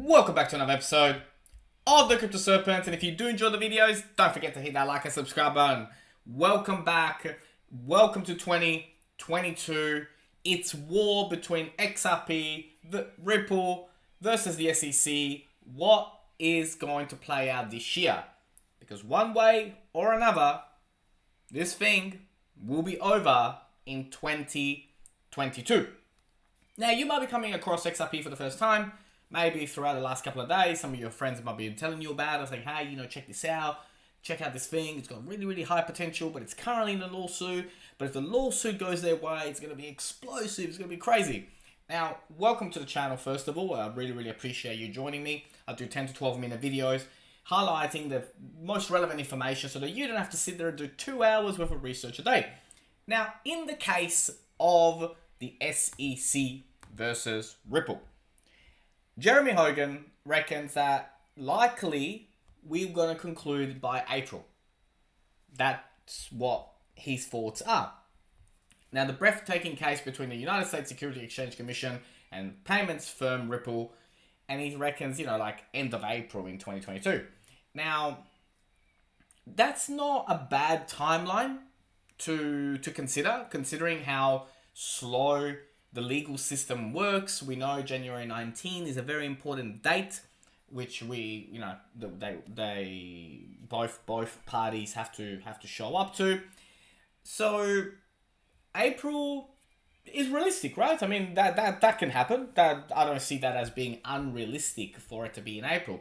Welcome back to another episode of the Crypto Serpent, and if you do enjoy the videos, don't forget to hit that like and subscribe button. Welcome back. Welcome to 2022. It's war between Xrp, the Ripple versus the SEC. What is going to play out this year? Because one way or another, this thing will be over in 2022. Now, you might be coming across Xrp for the first time. Maybe throughout the last couple of days, some of your friends might be telling you about it, saying, hey, check this out. Check out this thing. It's got really, really high potential, but it's currently in a lawsuit. But if the lawsuit goes their way, it's going to be explosive. It's going to be crazy. Now, welcome to the channel, first of all. I really, really appreciate you joining me. I do 10 to 12 minute videos highlighting the most relevant information so that you don't have to sit there and do 2 hours worth of research a day. Now, in the case of the SEC versus Ripple, Jeremy Hogan reckons that likely we're going to conclude by April. That's what his thoughts are. Now, the breathtaking case between the United States Securities Exchange Commission and payments firm Ripple, and he reckons, like end of April in 2022. Now, that's not a bad timeline to consider, considering how slow the legal system works. We know January 19 is a very important date, which we, they both parties have to show up to. So April is realistic, right? I mean, that can happen. That I don't see that as being unrealistic for it to be in April.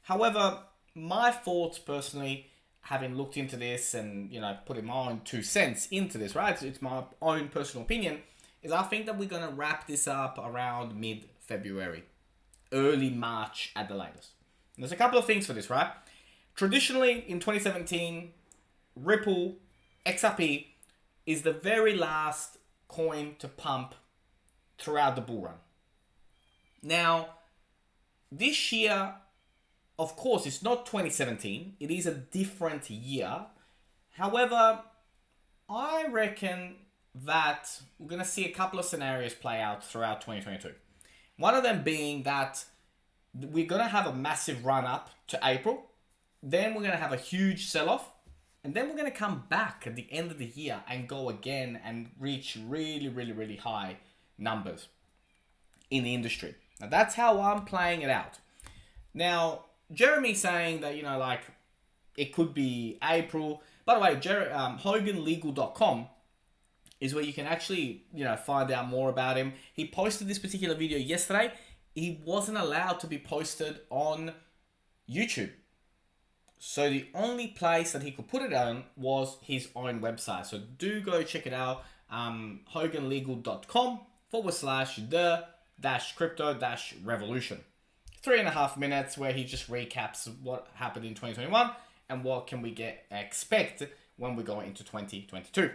However, my thoughts personally, having looked into this and putting my own 2 cents into this, right? It's my own personal opinion. Is I think that we're going to wrap this up around mid-February, early March at the latest. And there's a couple of things for this, right? Traditionally, in 2017, Ripple, XRP, is the very last coin to pump throughout the bull run. Now, this year, of course, it's not 2017. It is a different year. However, I reckon that we're going to see a couple of scenarios play out throughout 2022. One of them being that we're going to have a massive run up to April. Then we're going to have a huge sell-off. And then we're going to come back at the end of the year and go again and reach really, really, really high numbers in the industry. Now, that's how I'm playing it out. Now, Jeremy's saying that, it could be April. By the way, HoganLegal.com is where you can actually, find out more about him. He posted this particular video yesterday. He wasn't allowed to be posted on YouTube. So the only place that he could put it on was his own website. So do go check it out. HoganLegal.com/the-crypto-revolution. 3.5 minutes where he just recaps what happened in 2021 and what can we expect when we go into 2022.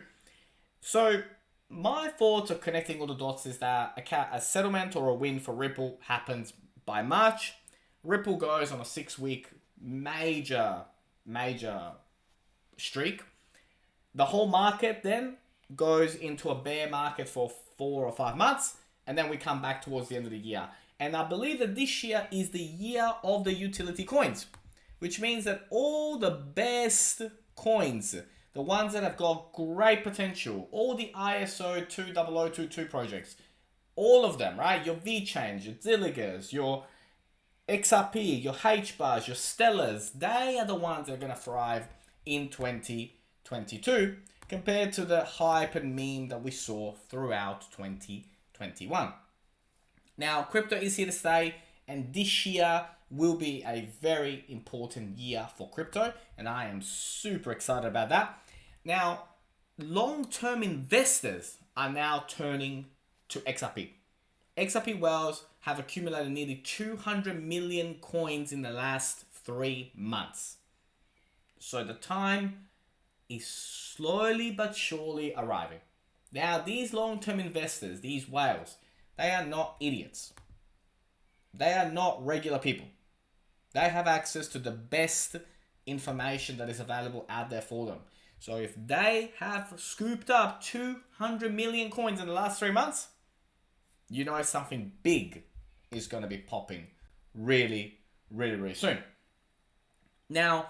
So my thoughts of connecting all the dots is that a settlement or a win for Ripple happens by March. Ripple goes on a 6-week major streak. The whole market then goes into a bear market for 4 or 5 months, and then we come back towards the end of the year. And I believe that this year is the year of the utility coins, which means that all the best coins, the ones that have got great potential, all the ISO 20022 projects, all of them, right? Your VeChains, your Zilligers, your XRP, your HBARs, your Stellars, they are the ones that are going to thrive in 2022 compared to the hype and meme that we saw throughout 2021. Now, crypto is here to stay, and this year will be a very important year for crypto, and I am super excited about that. Now, long-term investors are now turning to XRP. XRP whales have accumulated nearly 200 million coins in the last 3 months. So the time is slowly but surely arriving. Now, these long-term investors, these whales, they are not idiots. They are not regular people. They have access to the best information that is available out there for them. So if they have scooped up 200 million coins in the last 3 months, something big is going to be popping really, really, really soon. Now,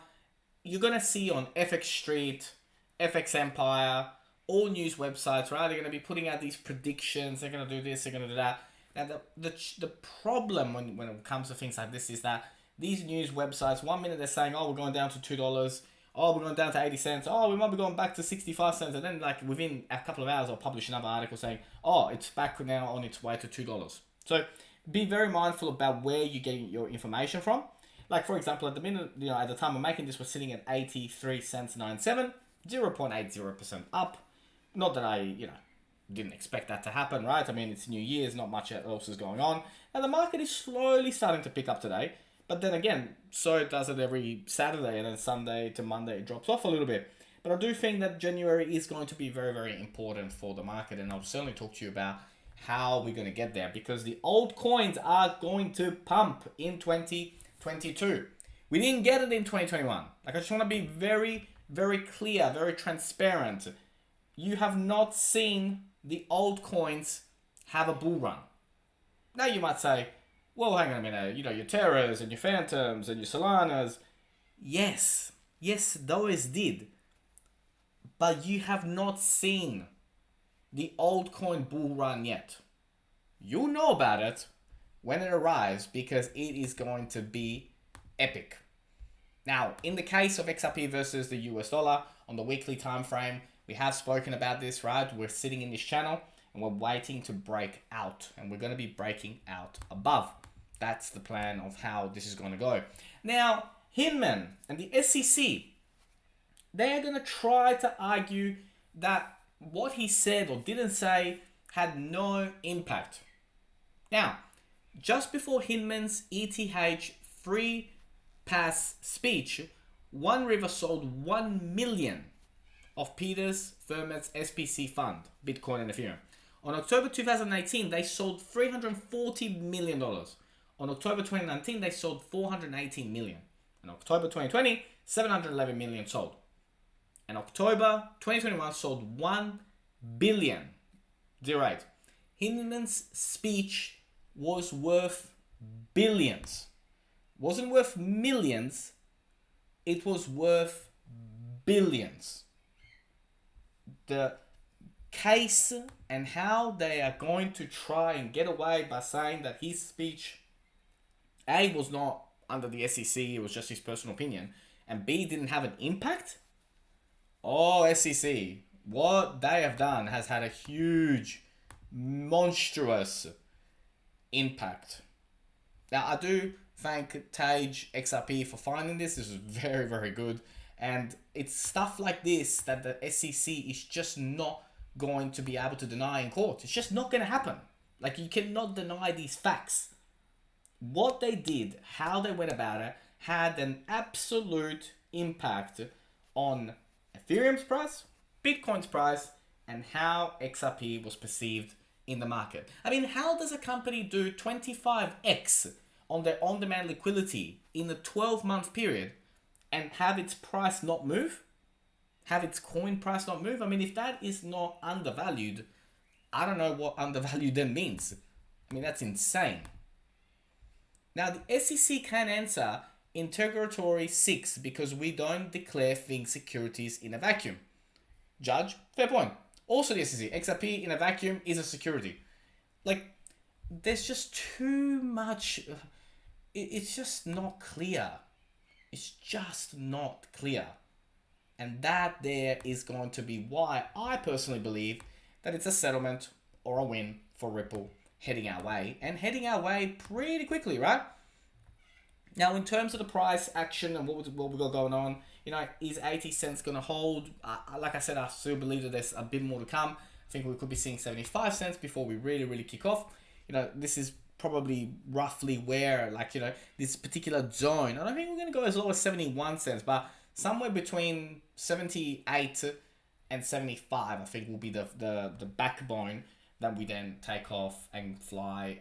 you're going to see on FX Street, FX Empire, all news websites, right? They're going to be putting out these predictions. They're going to do this, they're going to do that. And the problem when it comes to things like this is that these news websites, 1 minute they're saying, oh, we're going down to $2. Oh, we're going down to 80 cents. Oh, we might be going back to 65 cents. And then like within a couple of hours, I'll publish another article saying, oh, it's back now on its way to $2. So be very mindful about where you're getting your information from. Like for example, at the minute, at the time I'm making this, we're sitting at 83 cents 97, 0.80% up. Not that I, didn't expect that to happen, right? I mean, it's New Year's, not much else is going on. And the market is slowly starting to pick up today. But then again, so does it every Saturday, and then Sunday to Monday it drops off a little bit. But I do think that January is going to be very, very important for the market, and I'll certainly talk to you about how we're going to get there, because the old coins are going to pump in 2022. We didn't get it in 2021. Like, I just want to be very, very clear, very transparent. You have not seen the old coins have a bull run. Now you might say, well, hang on a minute, your Terras and your Phantoms and your Solanas. Yes, those did. But you have not seen the old coin bull run yet. You'll know about it when it arrives, because it is going to be epic. Now, in the case of XRP versus the US dollar on the weekly time frame, we have spoken about this, right? We're sitting in this channel and we're waiting to break out, and we're going to be breaking out above. That's the plan of how this is going to go. Now, Hinman and the SEC, they are going to try to argue that what he said or didn't say had no impact. Now, just before Hinman's ETH free pass speech, One River sold 1 million of Peter's Firmet's SPC fund, Bitcoin and Ethereum. On October 2018, they sold $340 million. On October 2019, they sold 418 million. In October 2020, 711 million sold. In October 2021, sold 1 billion. 08. Hinman's speech was worth billions. Wasn't worth millions. It was worth billions. The case and how they are going to try and get away by saying that his speech, A, was not under the SEC, it was just his personal opinion, and B, didn't have an impact. Oh, SEC, what they have done has had a huge, monstrous impact. Now, I do thank Tage XRP for finding this. This is very, very good. And it's stuff like this that the SEC is just not going to be able to deny in court. It's just not going to happen. Like, you cannot deny these facts. What they did, how they went about it, had an absolute impact on Ethereum's price, Bitcoin's price, and how XRP was perceived in the market. I mean, how does a company do 25x on their on-demand liquidity in a 12-month period and have its price not move? Have its coin price not move? I mean, if that is not undervalued, I don't know what undervalued then means. I mean, that's insane. Now, the SEC can answer Interrogatory 6 because we don't declare things securities in a vacuum. Judge, fair point. Also the SEC, XRP in a vacuum is a security. Like, there's just too much. It's just not clear. It's just not clear. And that there is going to be why I personally believe that it's a settlement or a win for Ripple heading our way, and heading our way pretty quickly, right? Now, in terms of the price action and what we got going on, is 80 cents going to hold? Like I said, I still believe that there's a bit more to come. I think we could be seeing 75 cents before we really, really kick off. This is probably roughly where, this particular zone. I don't think we're going to go as low as 71 cents, but somewhere between 78 and 75, I think, will be the backbone that we then take off and fly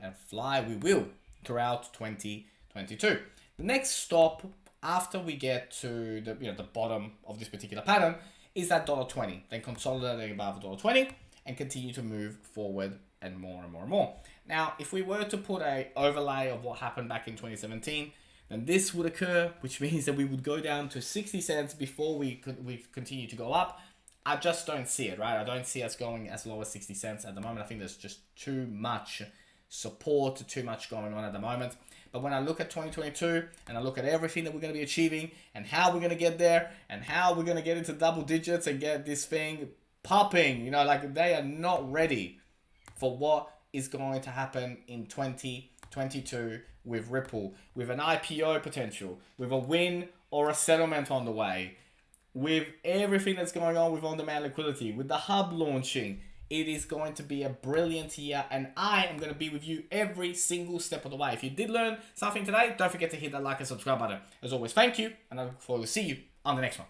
we will throughout 2022. The next stop after we get to the bottom of this particular pattern is that $1.20, then consolidating above $1.20 and continue to move forward and more and more and more. Now, if we were to put a overlay of what happened back in 2017, then this would occur, which means that we would go down to 60 cents before we continue to go up. I just don't see it, right? I don't see us going as low as 60 cents at the moment. I think there's just too much support, too much going on at the moment. But when I look at 2022 and I look at everything that we're going to be achieving and how we're going to get there and how we're going to get into double digits and get this thing popping, you know, like they are not ready for what is going to happen in 2022 with Ripple, with an IPO potential, with a win or a settlement on the way, with everything that's going on with on-demand liquidity, with the hub launching. It is going to be a brilliant year, and I am going to be with you every single step of the way. If you did learn something today, don't forget to hit that like and subscribe button. As always, thank you, and I look forward to see you on the next one.